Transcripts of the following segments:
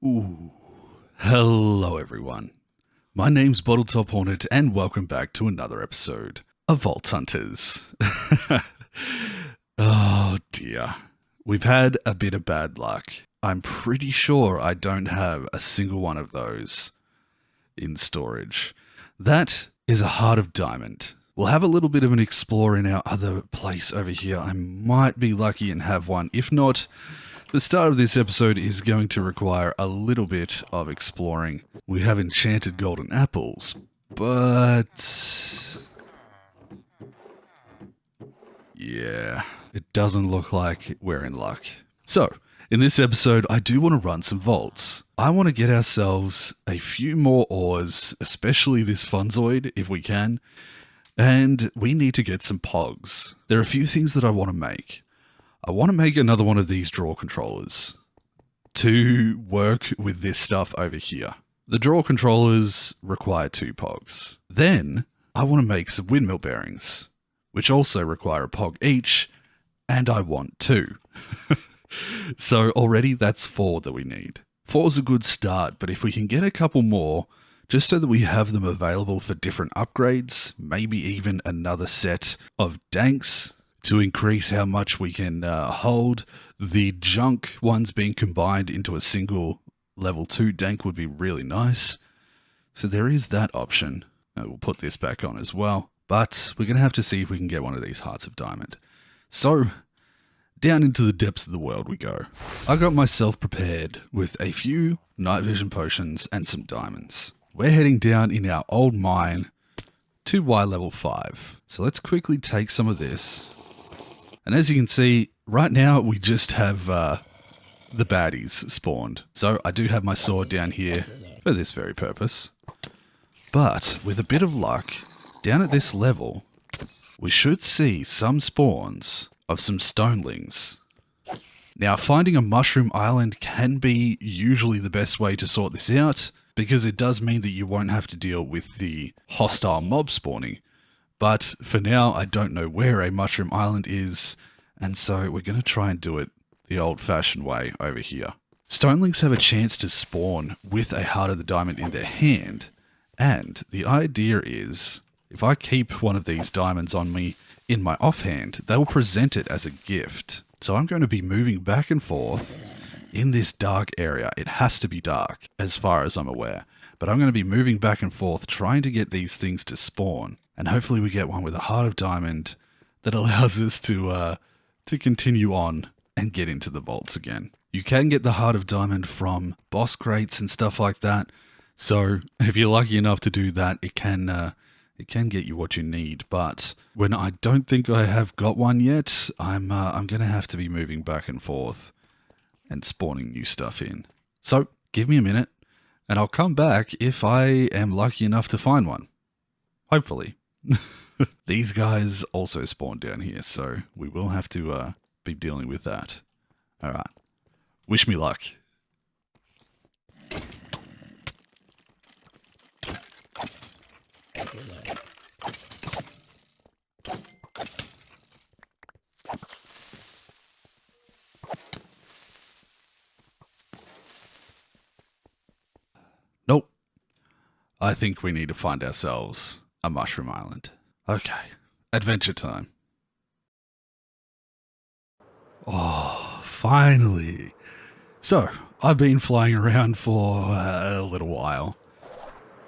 Ooh, hello everyone. My name's Bottletophornet and welcome back to another episode of Vault Hunters. Oh dear. We've had a bit of bad luck. I'm pretty sure I don't have a single one of those in storage. That is a heart of diamond. We'll have a little bit of an explore in our other place over here. I might be lucky and have one. If not, the start of this episode is going to require a little bit of exploring. We have enchanted golden apples, but yeah, it doesn't look like we're in luck. So, in this episode, I do want to run some vaults. I want to get ourselves a few more ores, especially this funzoid, if we can, and we need to get some pogs. There are a few things that I want to make. I want to make another one of these draw controllers to work with this stuff over here. The draw controllers require 2 pogs. Then I want to make some windmill bearings, which also require a pog each, and I want 2. So already that's 4 that we need. 4 is a good start, but if we can get a couple more, just so that we have them available for different upgrades, maybe even another set of danks, to increase how much we can hold. The junk ones being combined into a single level 2 dank would be really nice. So there is that option. We'll put this back on as well. But we're going to have to see if we can get one of these hearts of diamond. So, down into the depths of the world we go. I got myself prepared with a few night vision potions and some diamonds. We're heading down in our old mine to Y level 5. So let's quickly take some of this. And as you can see, right now we just have the baddies spawned. So I do have my sword down here for this very purpose. But with a bit of luck, down at this level, we should see some spawns of some Stonelings. Now, finding a mushroom island can be usually the best way to sort this out, because it does mean that you won't have to deal with the hostile mob spawning. But for now, I don't know where a mushroom island is, and so we're going to try and do it the old-fashioned way over here. Stonelings have a chance to spawn with a heart of the diamond in their hand, and the idea is, if I keep one of these diamonds on me in my offhand, they will present it as a gift. So I'm going to be moving back and forth in this dark area. It has to be dark, as far as I'm aware. But I'm going to be moving back and forth, trying to get these things to spawn. And hopefully we get one with a heart of diamond that allows us to continue on and get into the vaults again. You can get the heart of diamond from boss crates and stuff like that. So if you're lucky enough to do that, it can get you what you need. But when I don't think I have got one yet, I'm going to have to be moving back and forth and spawning new stuff in. So give me a minute and I'll come back if I am lucky enough to find one. Hopefully. These guys also spawn down here, so we will have to be dealing with that. Alright. Wish me luck. Nope. I think we need to find ourselves a mushroom island. Okay, adventure time. Oh, finally. So, I've been flying around for a little while,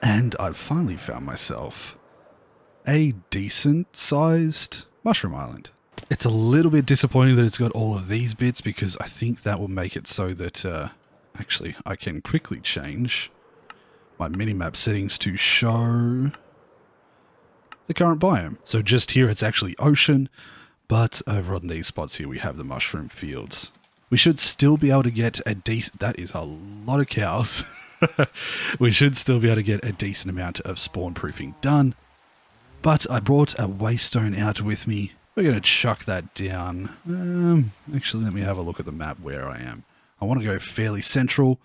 and I've finally found myself a decent-sized mushroom island. It's a little bit disappointing that it's got all of these bits, because I think that will make it so that, actually, I can quickly change my minimap settings to show the current biome. So just here it's actually ocean, but over on these spots here we have the mushroom fields. We should still be able to get a decent... That is a lot of cows. We should still be able to get a decent amount of spawn proofing done. But I brought a waystone out with me. We're going to chuck that down. Actually, let me have a look at the map where I am. I want to go fairly central,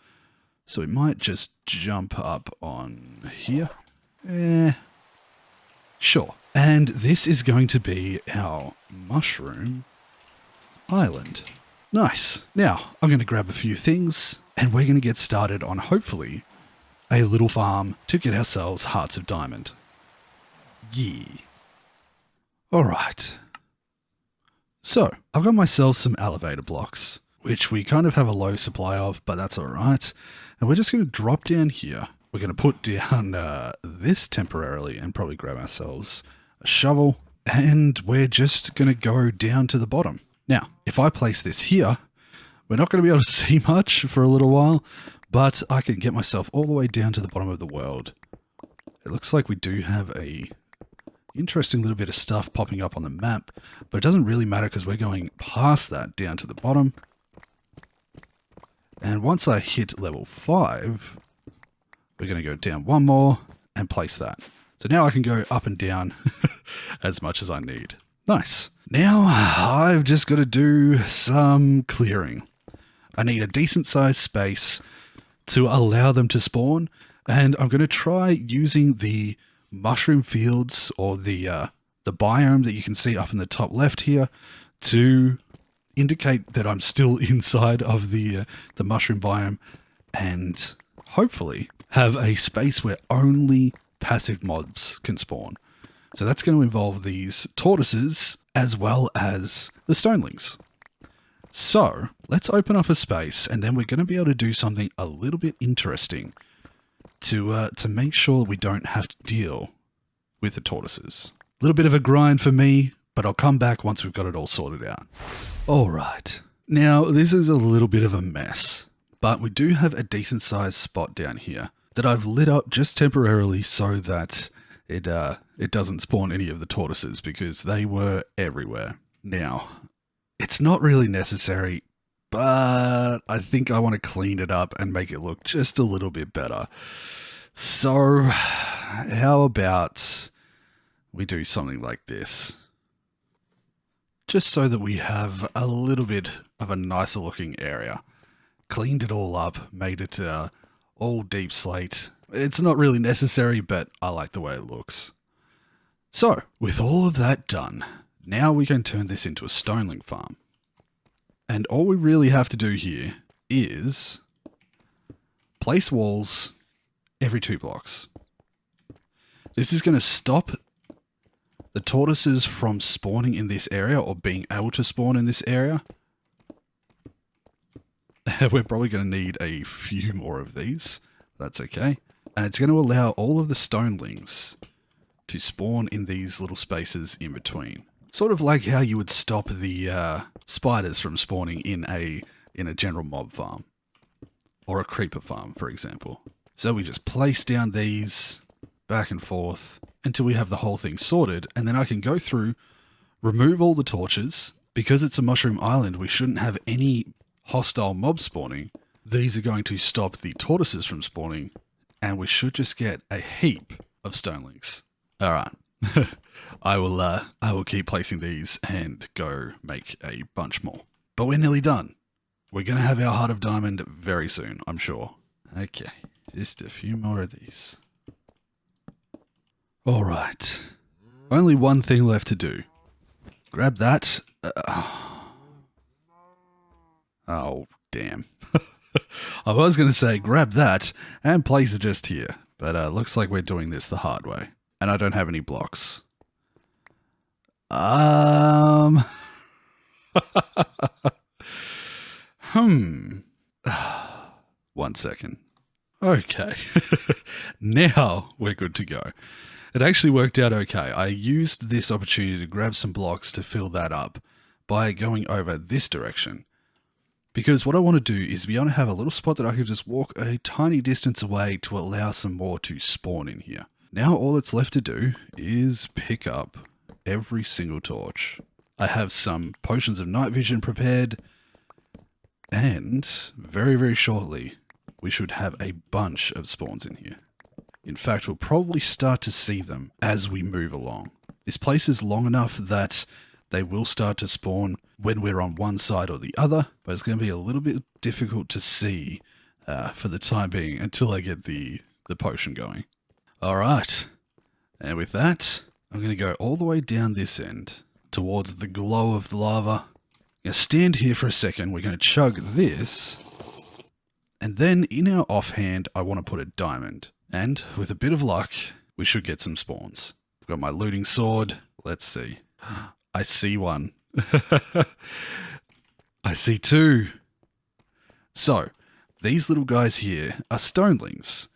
so we might just jump up on here. Sure. And this is going to be our mushroom island. Nice. Now, I'm going to grab a few things and we're going to get started on hopefully a little farm to get ourselves hearts of diamond. Yeah. Alright. So, I've got myself some elevator blocks, which we kind of have a low supply of, but that's alright. And we're just going to drop down here. We're going to put down this temporarily and probably grab ourselves a shovel. And we're just going to go down to the bottom. Now, if I place this here, we're not going to be able to see much for a little while, but I can get myself all the way down to the bottom of the world. It looks like we do have a interesting little bit of stuff popping up on the map, but it doesn't really matter because we're going past that down to the bottom. And once I hit level 5, we're going to go down one more and place that. So now I can go up and down as much as I need. Nice. Now I've just got to do some clearing. I need a decent sized space to allow them to spawn, and I'm going to try using the mushroom fields or the biome that you can see up in the top left here to indicate that I'm still inside of the mushroom biome, and hopefully have a space where only passive mobs can spawn. So that's going to involve these tortoises as well as the Stonelings. So let's open up a space, and then we're going to be able to do something a little bit interesting to make sure we don't have to deal with the tortoises. A little bit of a grind for me, but I'll come back once we've got it all sorted out. All right. Now, this is a little bit of a mess, but we do have a decent sized spot down here that I've lit up just temporarily so that it doesn't spawn any of the tortoises, because they were everywhere. Now, it's not really necessary, but I think I want to clean it up and make it look just a little bit better. So, how about we do something like this? Just so that we have a little bit of a nicer looking area. Cleaned it all up, made it all deep slate. It's not really necessary, but I like the way it looks. So, with all of that done, now we can turn this into a stoneling farm. And all we really have to do here is place walls every 2 blocks. This is going to stop the tortoises from spawning in this area or being able to spawn in this area. We're probably going to need a few more of these. That's okay. And it's going to allow all of the Stonelings to spawn in these little spaces in between. Sort of like how you would stop the spiders from spawning in a general mob farm. Or a creeper farm, for example. So we just place down these back and forth until we have the whole thing sorted. And then I can go through, remove all the torches. Because it's a mushroom island, we shouldn't have any hostile mob spawning. These are going to stop the tortoises from spawning, and we should just get a heap of Stonelings. All right, I will keep placing these and go make a bunch more. But we're nearly done. We're gonna have our heart of diamond very soon, I'm sure. Okay, just a few more of these. All right, only one thing left to do. Grab that. Oh, damn. I was going to say grab that and place it just here, but looks like we're doing this the hard way. And I don't have any blocks. 1 second. Okay. Now we're good to go. It actually worked out okay. I used this opportunity to grab some blocks to fill that up by going over this direction. Because what I want to do is be able to have a little spot that I can just walk a tiny distance away to allow some more to spawn in here. Now all that's left to do is pick up every single torch. I have some potions of night vision prepared, and very, very shortly we should have a bunch of spawns in here. In fact, we'll probably start to see them as we move along. This place is long enough that they will start to spawn when we're on one side or the other, but it's going to be a little bit difficult to see for the time being until I get the potion going. All right, and with that, I'm going to go all the way down this end towards the glow of the lava, Now stand here for a second. We're going to chug this. And then in our offhand, I want to put a diamond. And with a bit of luck, we should get some spawns. I've got my looting sword. Let's see. I see one. I see two. So, these little guys here are Stonelings.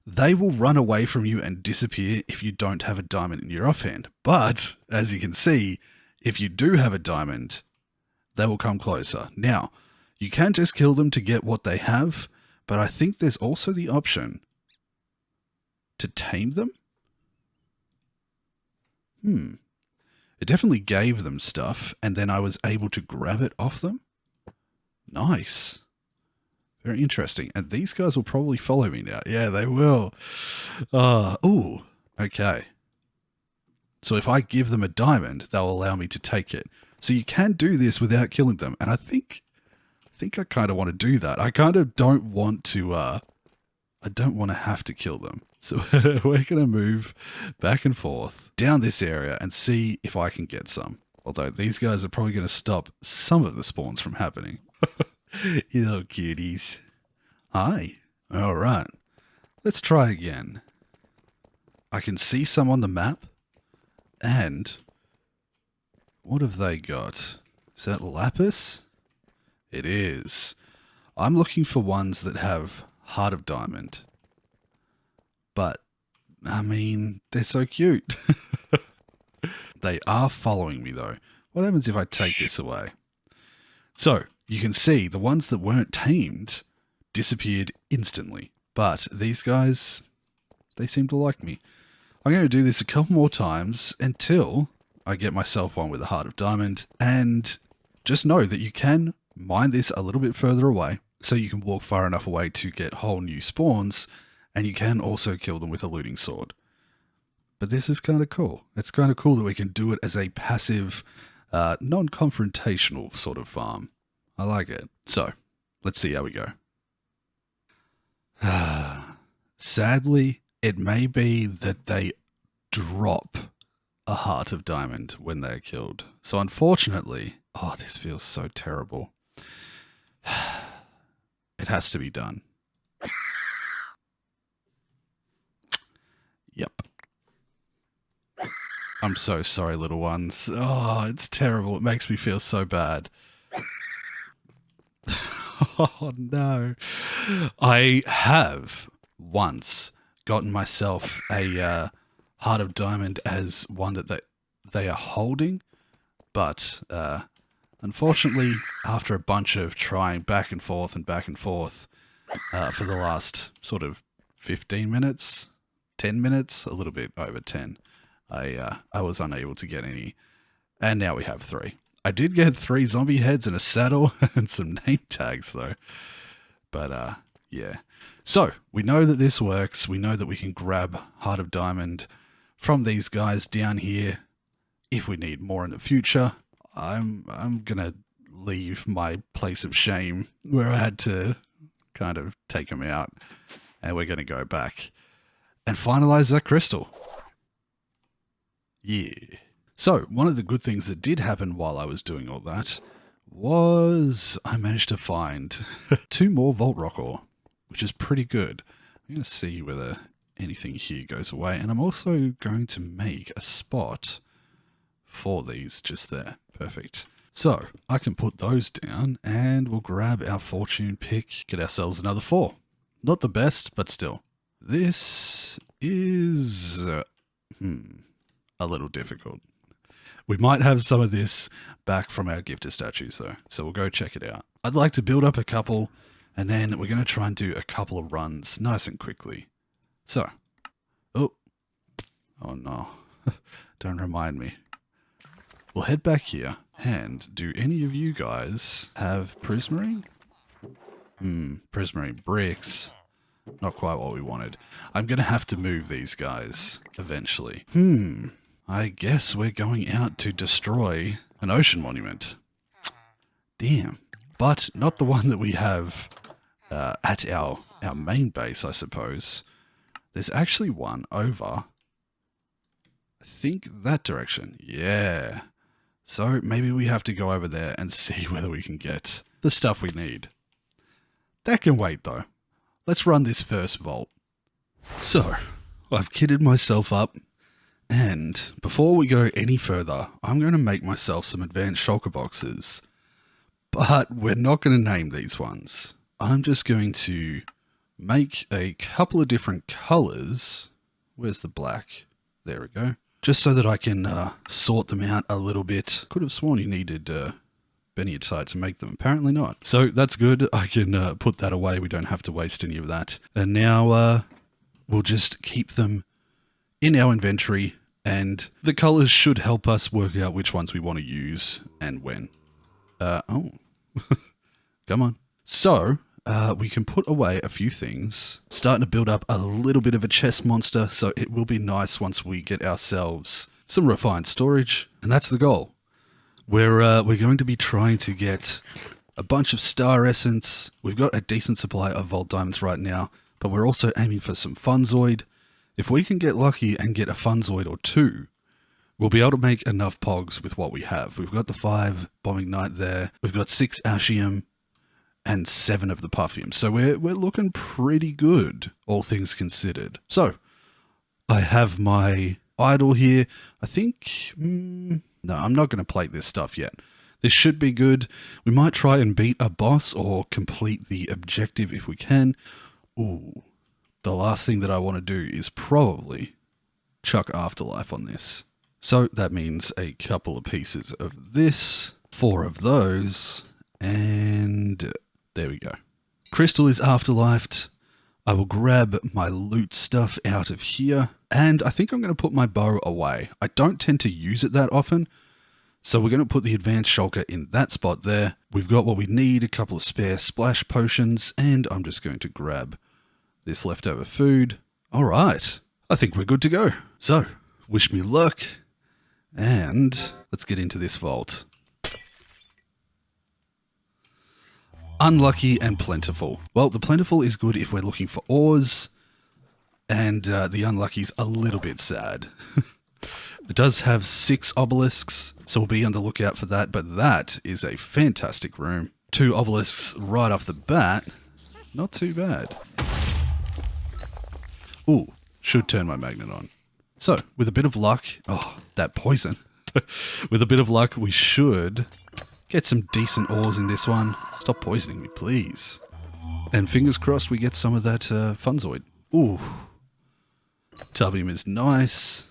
They will run away from you and disappear if you don't have a diamond in your offhand. But, as you can see, if you do have a diamond, they will come closer. Now, you can just kill them to get what they have, but I think there's also the option to tame them. It definitely gave them stuff, and then I was able to grab it off them. Nice. Very interesting. And these guys will probably follow me now. Yeah, they will. Ooh, okay. So if I give them a diamond, they'll allow me to take it. So you can do this without killing them. And I think I kind of want to do that. I kind of don't want to, I don't want to have to kill them. So we're going to move back and forth down this area and see if I can get some. Although these guys are probably going to stop some of the spawns from happening. You little cuties. Hi. All right. Let's try again. I can see some on the map. And what have they got? Is that lapis? It is. I'm looking for ones that have Heart of Diamond. But, I mean, they're so cute. They are following me, though. What happens if I take this away? So, you can see the ones that weren't tamed disappeared instantly. But these guys, they seem to like me. I'm going to do this a couple more times until I get myself one with a Heart of Diamond. And just know that you can mine this a little bit further away, so you can walk far enough away to get whole new spawns. And you can also kill them with a looting sword. But this is kind of cool. It's kind of cool that we can do it as a passive, non-confrontational sort of farm. I like it. So, let's see how we go. Sadly, it may be that they drop a Heart of Diamond when they're killed. So unfortunately, oh, this feels so terrible. It has to be done. Yep. I'm so sorry, little ones. Oh, it's terrible. It makes me feel so bad. Oh, no. I have once gotten myself a Heart of Diamond as one that they are holding, but unfortunately, after a bunch of trying back and forth for the last sort of 15 minutes, 10 minutes, a little bit over 10, I was unable to get any, and now we have 3. I did get 3 zombie heads and a saddle and some name tags though, but yeah. So we know that this works. We know that we can grab Heart of Diamond from these guys down here. If we need more in the future, I'm gonna leave my place of shame where I had to kind of take them out, and we're gonna go back and finalize that crystal. Yeah. So, one of the good things that did happen while I was doing all that was I managed to find 2 more Vault Rock ore, which is pretty good. I'm going to see whether anything here goes away, and I'm also going to make a spot for these just there. Perfect. So, I can put those down, and we'll grab our fortune pick, get ourselves another 4. Not the best, but still. This is a little difficult. We might have some of this back from our gifter statues though, so we'll go check it out. I'd like to build up a couple, and then we're going to try and do a couple of runs nice and quickly. So, oh no, don't remind me. We'll head back here, and do any of you guys have prismarine? Prismarine bricks. Not quite what we wanted. I'm going to have to move these guys eventually. I guess we're going out to destroy an ocean monument. Damn. But not the one that we have at our main base, I suppose. There's actually one over, I think, that direction. Yeah. So maybe we have to go over there and see whether we can get the stuff we need. That can wait though. Let's run this first vault. So, I've kitted myself up, and before we go any further, I'm going to make myself some advanced shulker boxes. But we're not going to name these ones. I'm just going to make a couple of different colors. Where's the black? There we go. Just so that I can sort them out a little bit. Could have sworn you needed Beniotyte to make them. Apparently not. So that's good. I can put that away. We don't have to waste any of that. And now we'll just keep them in our inventory. And the colors should help us work out which ones we want to use and when. Oh. Come on. So, we can put away a few things. Starting to build up a little bit of a chest monster, so it will be nice once we get ourselves some refined storage. And that's the goal. We're going to be trying to get a bunch of star essence. We've got a decent supply of Vault Diamonds right now, but we're also aiming for some Funzoid. If we can get lucky and get a Funzoid or two, we'll be able to make enough pogs with what we have. We've got the 5 Bombing Knight there. We've got 6 Ashium and 7 of the Puffium. So we're looking pretty good, all things considered. So, I have my idol here. I think... no, I'm not going to plate this stuff yet. This should be good. We might try and beat a boss or complete the objective if we can. Ooh, the last thing that I want to do is probably chuck Afterlife on this. So that means a couple of pieces of this, 4 of those, and there we go. Crystal is Afterlifed. I will grab my loot stuff out of here, and I think I'm going to put my bow away. I don't tend to use it that often, so we're going to put the advanced shulker in that spot there. We've got what we need, a couple of spare splash potions, and I'm just going to grab this leftover food. All right, I think we're good to go. So, wish me luck, and let's get into this vault. Unlucky and plentiful. Well, the plentiful is good if we're looking for ores, and the unlucky's a little bit sad. It does have 6 obelisks, so we'll be on the lookout for that, but that is a fantastic room. 2 obelisks right off the bat. Not too bad. Ooh, should turn my magnet on. So, with a bit of luck... oh, that poison. With a bit of luck, we should get some decent ores in this one. Stop poisoning me, please. And fingers crossed we get some of that Funzoid. Ooh. Tubium is nice.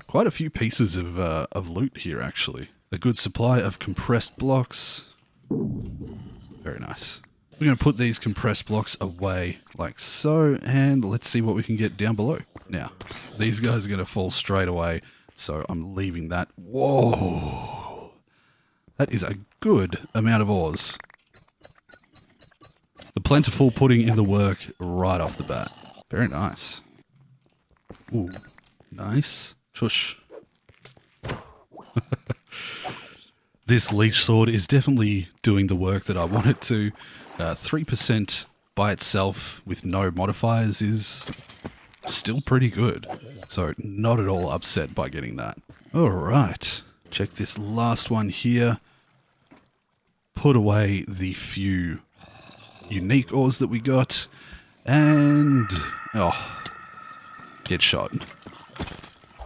Quite a few pieces of loot here, actually. A good supply of compressed blocks. Very nice. We're going to put these compressed blocks away like so, and let's see what we can get down below. Now, these guys are going to fall straight away, so I'm leaving that. Whoa! That is a good amount of ores. The plentiful putting in the work right off the bat. Very nice. Ooh, nice. Shush. This leech sword is definitely doing the work that I want it to. 3% by itself with no modifiers is still pretty good. So not at all upset by getting that. Alright, check this last one here. Put away the few unique ores that we got. And... oh, get shot.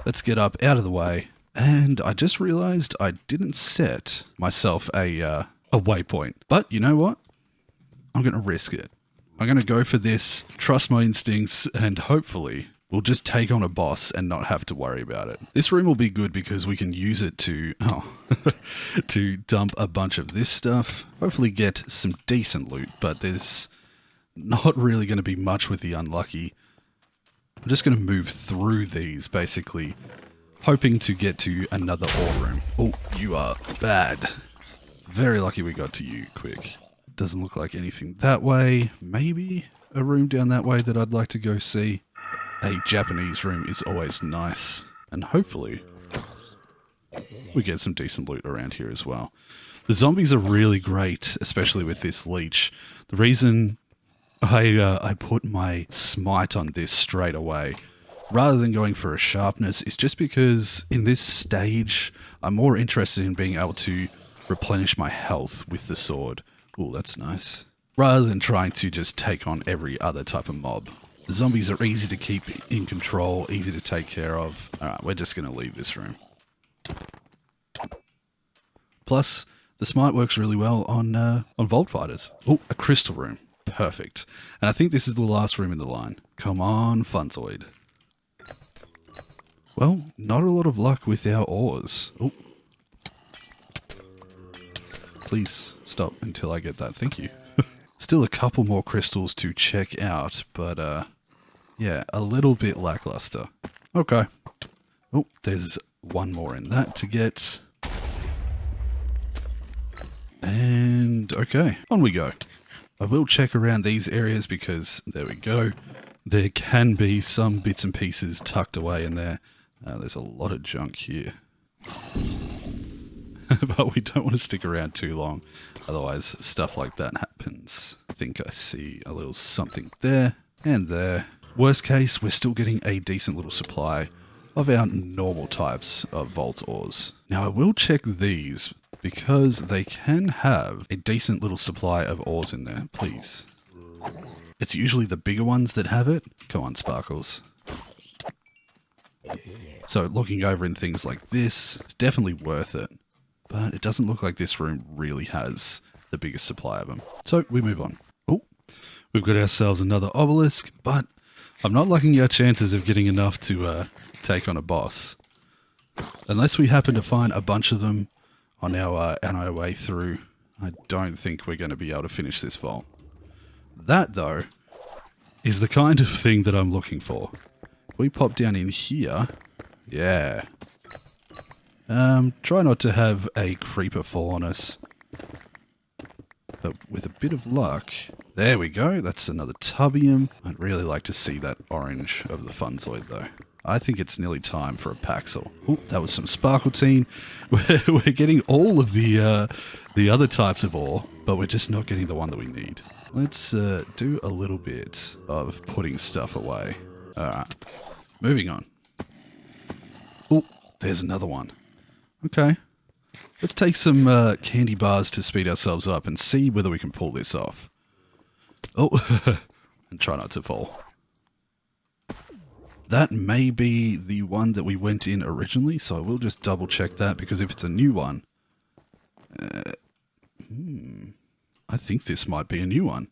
Let's get up out of the way. And I just realized I didn't set myself a waypoint. But you know what? I'm going to risk it. I'm going to go for this, trust my instincts, and hopefully we'll just take on a boss and not have to worry about it. This room will be good because we can use it to, to dump a bunch of this stuff. Hopefully get some decent loot, but there's not really going to be much with the unlucky. I'm just going to move through these, basically, hoping to get to another ore room. Oh, you are bad. Very lucky we got to you quick. Doesn't look like anything that way. Maybe a room down that way that I'd like to go see. A Japanese room is always nice. And hopefully we get some decent loot around here as well. The zombies are really great, especially with this leech. The reason I put my smite on this straight away rather than going for a sharpness is just because in this stage, I'm more interested in being able to replenish my health with the sword. Oh, that's nice. Rather than trying to just take on every other type of mob. The zombies are easy to keep in control, easy to take care of. Alright, we're just going to leave this room. Plus, the smite works really well on Vault Fighters. Oh, a crystal room. Perfect. And I think this is the last room in the line. Come on, Funzoid. Well, not a lot of luck with our ores. Oh. Please stop until I get that. Thank you. Still a couple more crystals to check out, but yeah, a little bit lackluster. Okay. Oh, there's one more in that to get. And okay, on we go. I will check around these areas because, there we go, there can be some bits and pieces tucked away in there. There's a lot of junk here. But we don't want to stick around too long, otherwise stuff like that happens. I think I see a little something there and there. Worst case, we're still getting a decent little supply of our normal types of vault ores. Now I will check these, because they can have a decent little supply of ores in there, please. It's usually the bigger ones that have it. Come on, Sparkles. So looking over in things like this, it's definitely worth it. But it doesn't look like this room really has the biggest supply of them. So we move on. Oh, we've got ourselves another obelisk, but I'm not liking our chances of getting enough to take on a boss. Unless we happen to find a bunch of them on our way through, I don't think we're going to be able to finish this vault. That, though, is the kind of thing that I'm looking for. If we pop down in here, yeah. Try not to have a creeper fall on us. But with a bit of luck, there we go, that's another tubium. I'd really like to see that orange of the Funzoid, though. I think it's nearly time for a Paxel. Oh, that was some Sparkletine. We're getting all of the other types of ore, but we're just not getting the one that we need. Let's do a little bit of putting stuff away. Alright, moving on. Oh, there's another one. Okay. Let's take some candy bars to speed ourselves up and see whether we can pull this off. Oh, and try not to fall. That may be the one that we went in originally, so I will just double check that, because if it's a new one... I think this might be a new one.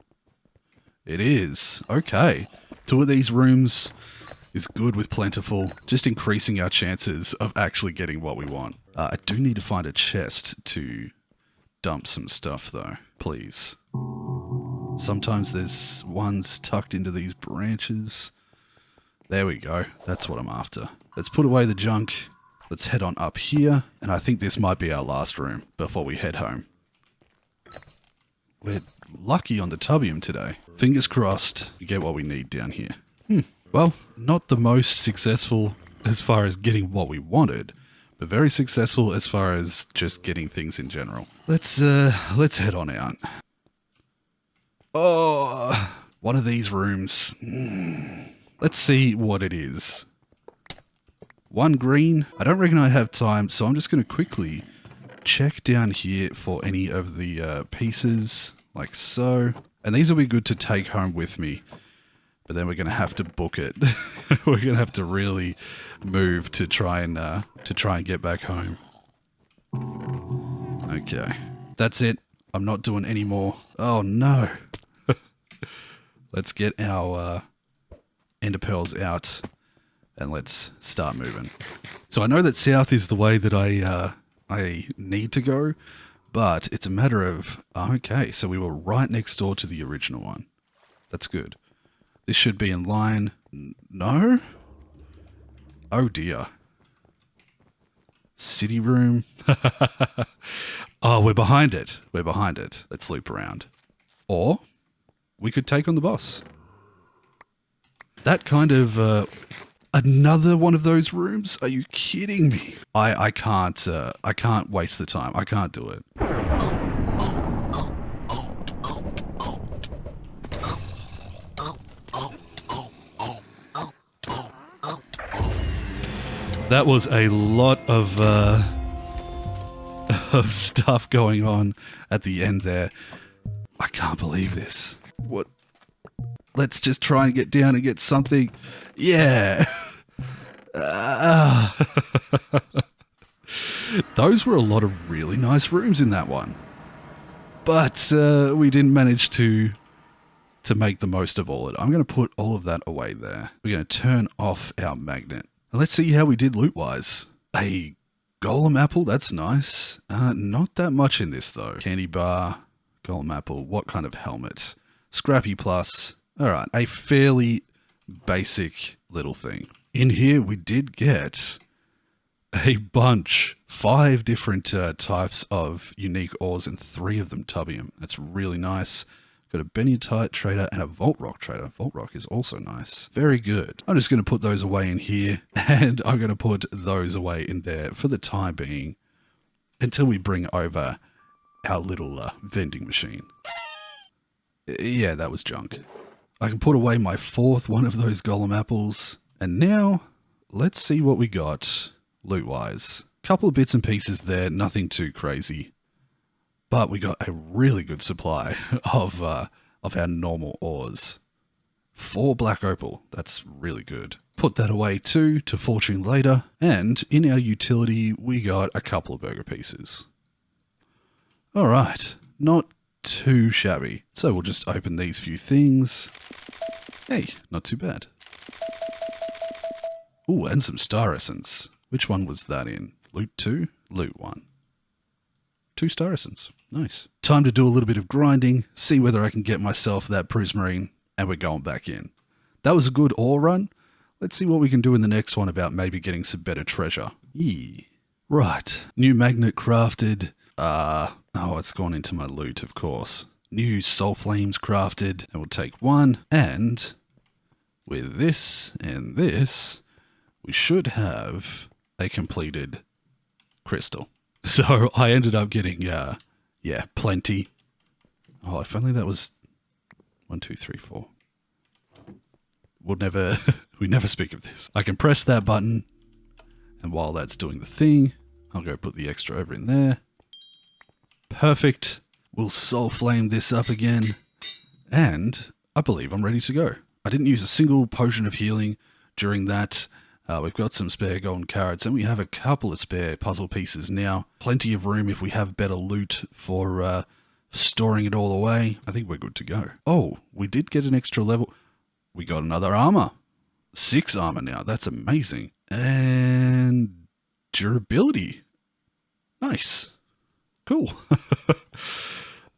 It is. Okay. 2 of these rooms is good with Plentiful, just increasing our chances of actually getting what we want. I do need to find a chest to dump some stuff, though. Please. Sometimes there's ones tucked into these branches. There we go. That's what I'm after. Let's put away the junk. Let's head on up here. And I think this might be our last room before we head home. We're lucky on the tubium today. Fingers crossed we get what we need down here. Well, not the most successful as far as getting what we wanted, but very successful as far as just getting things in general. Let's head on out. Oh, one of these rooms. Let's see what it is. One green. I don't reckon I have time, so I'm just going to quickly check down here for any of the pieces, like so. And these will be good to take home with me. But then we're going to have to book it. We're going to have to really move to try and get back home. Okay. That's it. I'm not doing any more. Oh no. Let's get our ender pearls out and let's start moving. So I know that south is the way that I need to go, but it's a matter of, okay, so we were right next door to the original one. That's good. This should be in line. No? Oh dear. City room. Oh, we're behind it. We're behind it. Let's loop around. Or we could take on the boss. That kind of another one of those rooms? Are you kidding me? I can't waste the time. I can't do it. That was a lot of stuff going on at the end there. I can't believe this. What? Let's just try and get down and get something. Yeah. Those were a lot of really nice rooms in that one. But we didn't manage to make the most of all of it. I'm going to put all of that away there. We're going to turn off our magnet. And let's see how we did loot-wise. A golem apple, that's nice. Not that much in this, though. Candy bar, golem apple, what kind of helmet? Scrappy plus. All right, a fairly basic little thing. In here, we did get a bunch, 5 different types of unique ores and 3 of them tubium. That's really nice. Got a benitite trader and a vault rock trader. Vault rock is also nice. Very good. I'm just going to put those away in here, and I'm going to put those away in there for the time being until we bring over our little vending machine. Yeah, that was junk. I can put away my 4th one of those golem apples, and now let's see what we got loot-wise. Couple of bits and pieces there, nothing too crazy. But we got a really good supply of our normal ores. 4 black opal, that's really good. Put that away too, to fortune later. And in our utility, we got a couple of burger pieces. Alright, not too shabby. So we'll just open these few things. Hey, not too bad. Ooh, and some star essence. Which one was that in? Loot 2? Loot 1. 2 star essence. Nice. Time to do a little bit of grinding, see whether I can get myself that prismarine, and we're going back in. That was a good ore run. Let's see what we can do in the next one about maybe getting some better treasure. Yee. Right. New magnet crafted. Oh, it's gone into my loot, of course. New soul flames crafted, and we'll take 1. And with this and this, we should have a completed crystal. So I ended up getting, yeah, plenty. Oh, if only that was 1, 2, 3, 4. We'll never, we never speak of this. I can press that button, and while that's doing the thing, I'll go put the extra over in there. Perfect. We'll soul flame this up again, and I believe I'm ready to go. I didn't use a single potion of healing during that. We've got some spare golden carrots, and we have a couple of spare puzzle pieces now. Plenty of room if we have better loot for storing it all away. I think we're good to go. Oh, we did get an extra level. We got another armor. 6 armor now. That's amazing. And durability. Nice. Cool.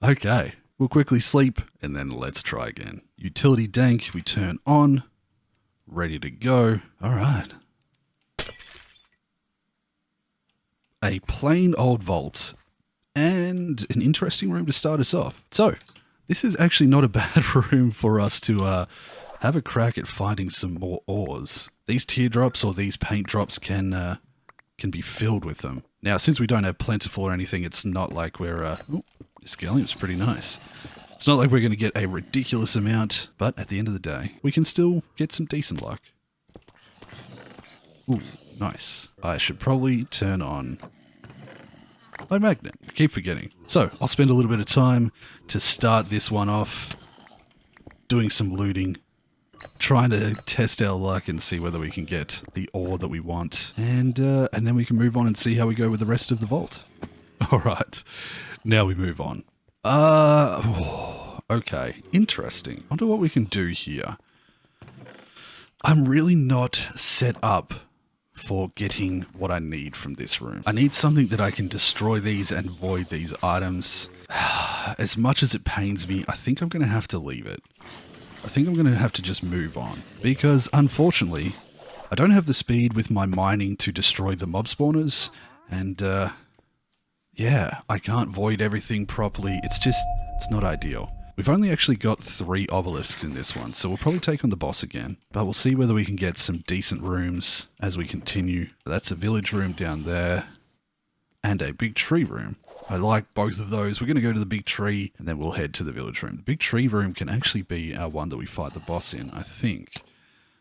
Okay. We'll quickly sleep, and then let's try again. Utility dank, we turn on. Ready to go. All right. A plain old vault and an interesting room to start us off. So, this is actually not a bad room for us to have a crack at finding some more ores. These teardrops or these paint drops can be filled with them. Now, since we don't have plentiful or anything, it's not like we're... oh, this gallium's pretty nice. It's not like we're going to get a ridiculous amount, but at the end of the day, we can still get some decent luck. Ooh, nice. I should probably turn on my magnet. I keep forgetting. So, I'll spend a little bit of time to start this one off, doing some looting, trying to test our luck and see whether we can get the ore that we want, and then we can move on and see how we go with the rest of the vault. Alright, now we move on. Okay, interesting. I wonder what we can do here. I'm really not set up for getting what I need from this room. I need something that I can destroy these and void these items. As much as it pains me, I think I'm going to have to leave it. I think I'm going to have to just move on. Because, unfortunately, I don't have the speed with my mining to destroy the mob spawners. And, yeah, I can't void everything properly. It's not ideal. We've only actually got 3 obelisks in this one, so we'll probably take on the boss again. But we'll see whether we can get some decent rooms as we continue. That's a village room down there. And a big tree room. I like both of those. We're going to go to the big tree, and then we'll head to the village room. The big tree room can actually be our one that we fight the boss in, I think.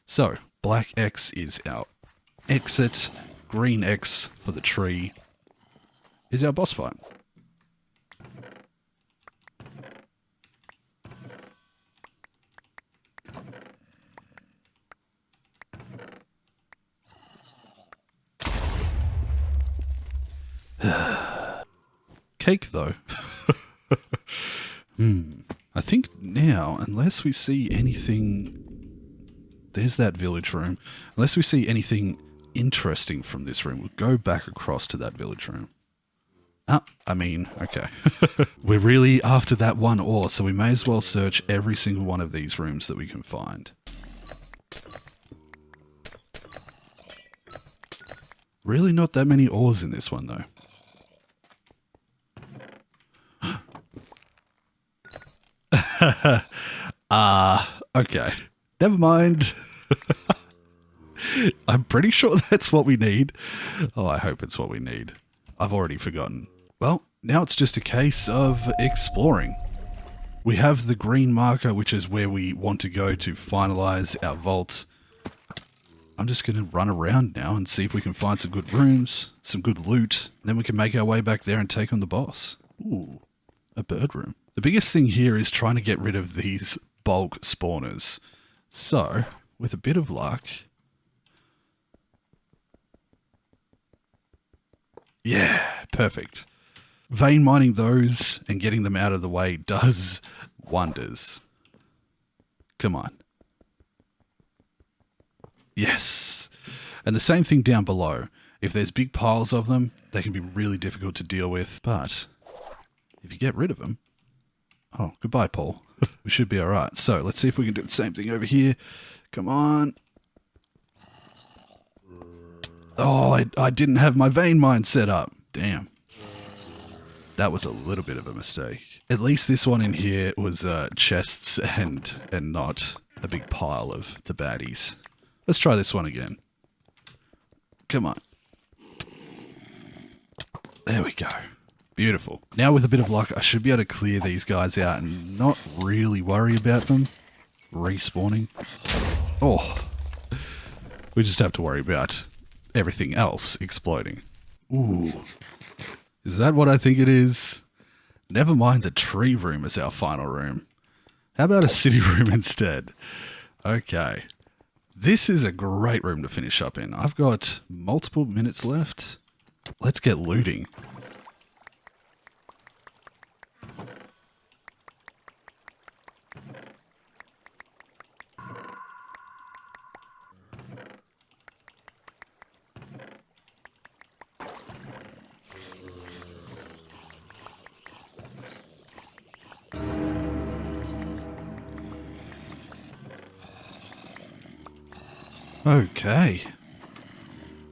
So, black X is our exit. green X for the tree is our boss fight. Cake, though. I think now, unless we see anything... There's that village room. Unless we see anything interesting from this room, we'll go back across to that village room. Okay. We're really after that one ore, so we may as well search every single one of these rooms that we can find. Really not that many ores in this one, though. Okay. Never mind. I'm pretty sure that's what we need. Oh, I hope it's what we need. I've already forgotten. Well, now it's just a case of exploring. We have the green marker, which is where we want to go to finalize our vault. I'm just going to run around now and see if we can find some good rooms, some good loot. Then we can make our way back there and take on the boss. Ooh, a bird room. The biggest thing here is trying to get rid of these bulk spawners. So, with a bit of luck... Yeah, perfect. Vein mining those and getting them out of the way does wonders. Come on. Yes. And the same thing down below. If there's big piles of them, they can be really difficult to deal with. But if you get rid of them... Oh, goodbye, Paul. We should be alright. So, let's see if we can do the same thing over here. Come on. Oh, I didn't have my vein mine set up. Damn. That was a little bit of a mistake. At least this one in here was chests and not a big pile of the baddies. Let's try this one again. Come on. There we go. Beautiful. Now with a bit of luck, I should be able to clear these guys out and not really worry about them respawning. Oh. We just have to worry about everything else exploding. Ooh. Is that what I think it is? Never mind the tree room as our final room. How about a city room instead? Okay. This is a great room to finish up in. I've got multiple minutes left. Let's get looting. Okay.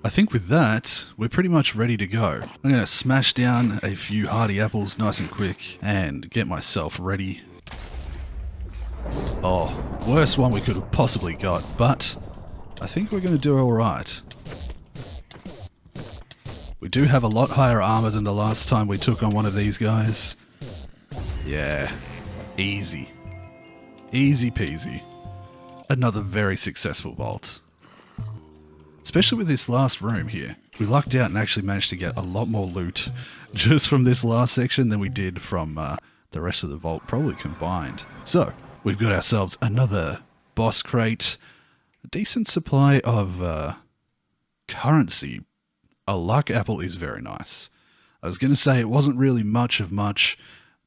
I think with that, we're pretty much ready to go. I'm going to smash down a few hardy apples nice and quick and get myself ready. Oh, worst one we could have possibly got, but I think we're going to do alright. We do have a lot higher armor than the last time we took on one of these guys. Yeah, easy. Easy peasy. Another very successful vault. Especially with this last room here. We lucked out and actually managed to get a lot more loot just from this last section than we did from the rest of the vault, probably combined. So, we've got ourselves another boss crate, a decent supply of currency. A luck apple is very nice. I was going to say it wasn't really much of much,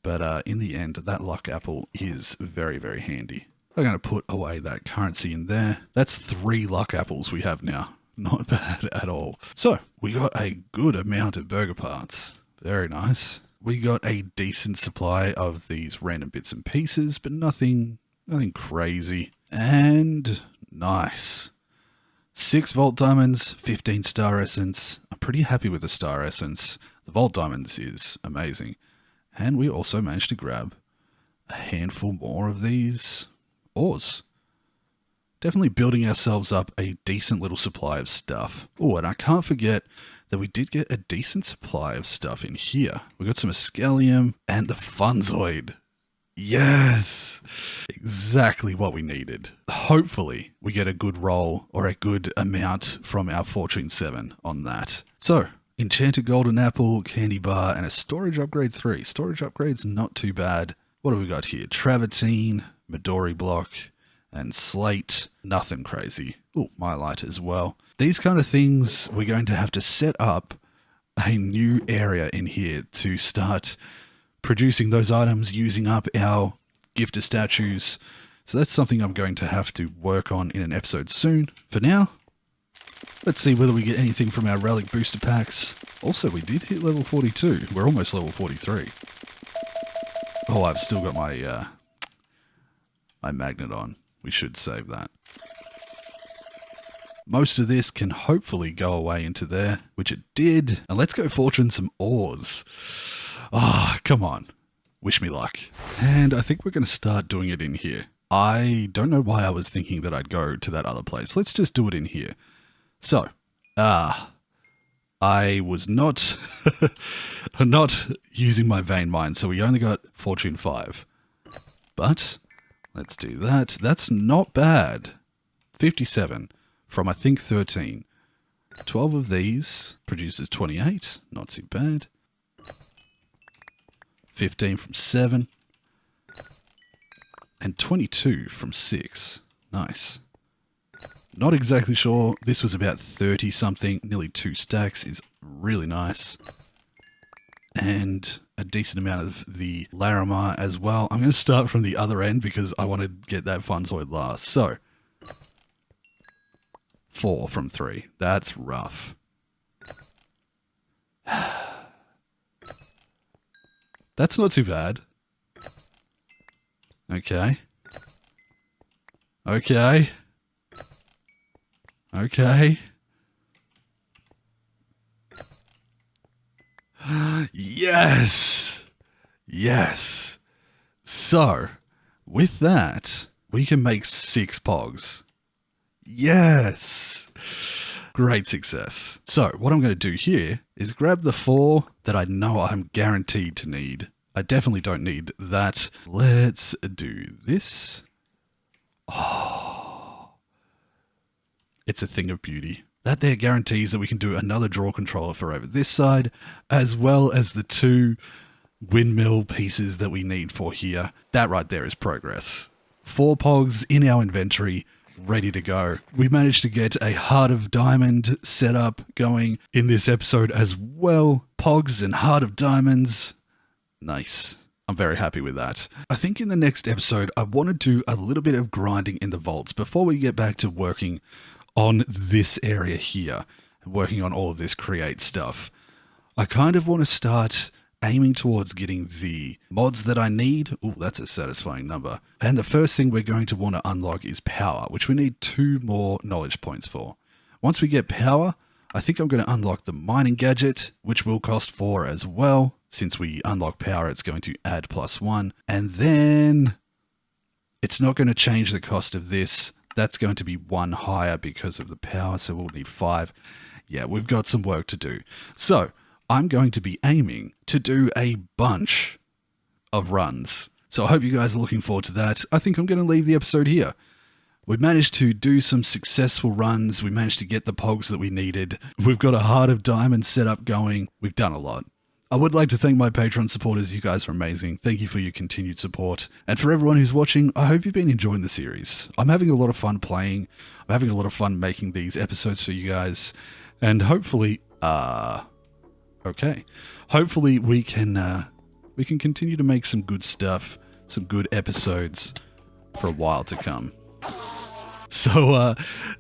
but in the end, that luck apple is very, very handy. I'm going to put away that currency in there. That's 3 luck apples we have now. Not bad at all. So, we got a good amount of burger parts. Very nice. We got a decent supply of these random bits and pieces, but nothing crazy. And nice. 6 Vault Diamonds, 15 Star Essence. I'm pretty happy with the Star Essence. The Vault Diamonds is amazing. And we also managed to grab a handful more of these ores. Definitely building ourselves up a decent little supply of stuff. Oh, and I can't forget that we did get a decent supply of stuff in here. We got some Escalium and the Funzoid. Yes, exactly what we needed. Hopefully we get a good roll or a good amount from our Fortune 7 on that. So, enchanted golden apple, candy bar, and a storage upgrade 3. Storage upgrade's not too bad. What have we got here? Travertine, Midori block, and slate. Nothing crazy. Oh, mylight as well. These kind of things we're going to have to set up a new area in here to start producing those items, using up our gifter statues. So that's something I'm going to have to work on in an episode soon. For now, let's see whether we get anything from our relic booster packs. Also, we did hit level 42. We're almost level 43. Oh, I've still got my my magnet on. We should save that. Most of this can hopefully go away into there, which it did. And let's go fortune some ores. Ah, come on. Wish me luck. And I think we're going to start doing it in here. I don't know why I was thinking that I'd go to that other place. Let's just do it in here. So, I was not not using my vein mine, so we only got fortune 5. But let's do that. That's not bad. 57 from, I think, 13. 12 of these produces 28. Not too bad. 15 from 7. And 22 from 6. Nice. Not exactly sure. This was about 30 something. Nearly 2 stacks is really nice. And a decent amount of the Larimar as well. I'm going to start from the other end because I want to get that Funzoid last. So, 4 from 3. That's rough. That's not too bad. Okay. Okay. Okay. Yes! Yes! So, with that, we can make 6 pogs. Yes! Great success. So, what I'm going to do here is grab the 4 that I know I'm guaranteed to need. I definitely don't need that. Let's do this. Oh. It's a thing of beauty. That there guarantees that we can do another draw controller for over this side, as well as the 2 windmill pieces that we need for here. That right there is progress. 4 pogs in our inventory, ready to go. We managed to get a Heart of Diamond setup going in this episode as well. Pogs and Heart of Diamonds. Nice. I'm very happy with that. I think in the next episode, I want to do a little bit of grinding in the vaults before we get back to working on this area here, working on all of this create stuff. I kind of want to start aiming towards getting the mods that I need. Oh, that's a satisfying number. And the first thing we're going to want to unlock is power, which we need 2 more knowledge points for. Once we get power, I think I'm going to unlock the mining gadget, which will cost 4 as well. Since we unlock power, it's going to add +1. And then it's not going to change the cost of this. That's going to be 1 higher because of the power, so we'll need 5. Yeah, we've got some work to do. So, I'm going to be aiming to do a bunch of runs. So I hope you guys are looking forward to that. I think I'm going to leave the episode here. We managed to do some successful runs. We managed to get the pogs that we needed. We've got a Heart of Diamond setup going. We've done a lot. I would like to thank my Patreon supporters. You guys are amazing. Thank you for your continued support. And for everyone who's watching, I hope you've been enjoying the series. I'm having a lot of fun playing. I'm having a lot of fun making these episodes for you guys. And hopefully, hopefully we can continue to make some good stuff, some good episodes for a while to come. So,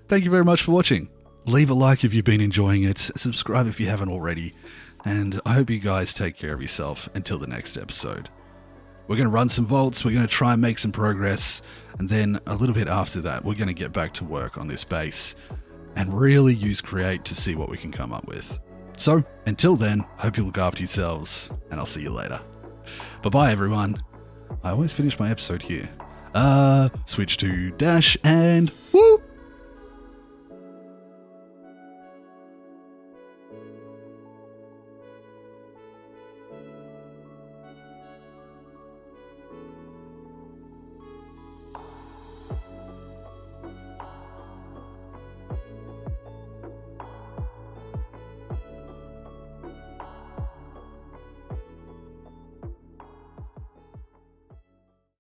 thank you very much for watching. Leave a like if you've been enjoying it. Subscribe if you haven't already. And I hope you guys take care of yourself until the next episode. We're going to run some vaults. We're going to try and make some progress. And then a little bit after that, we're going to get back to work on this base and really use Create to see what we can come up with. So, until then, hope you look after yourselves, and I'll see you later. Bye-bye, everyone. I always finish my episode here. Switch to dash and whoop!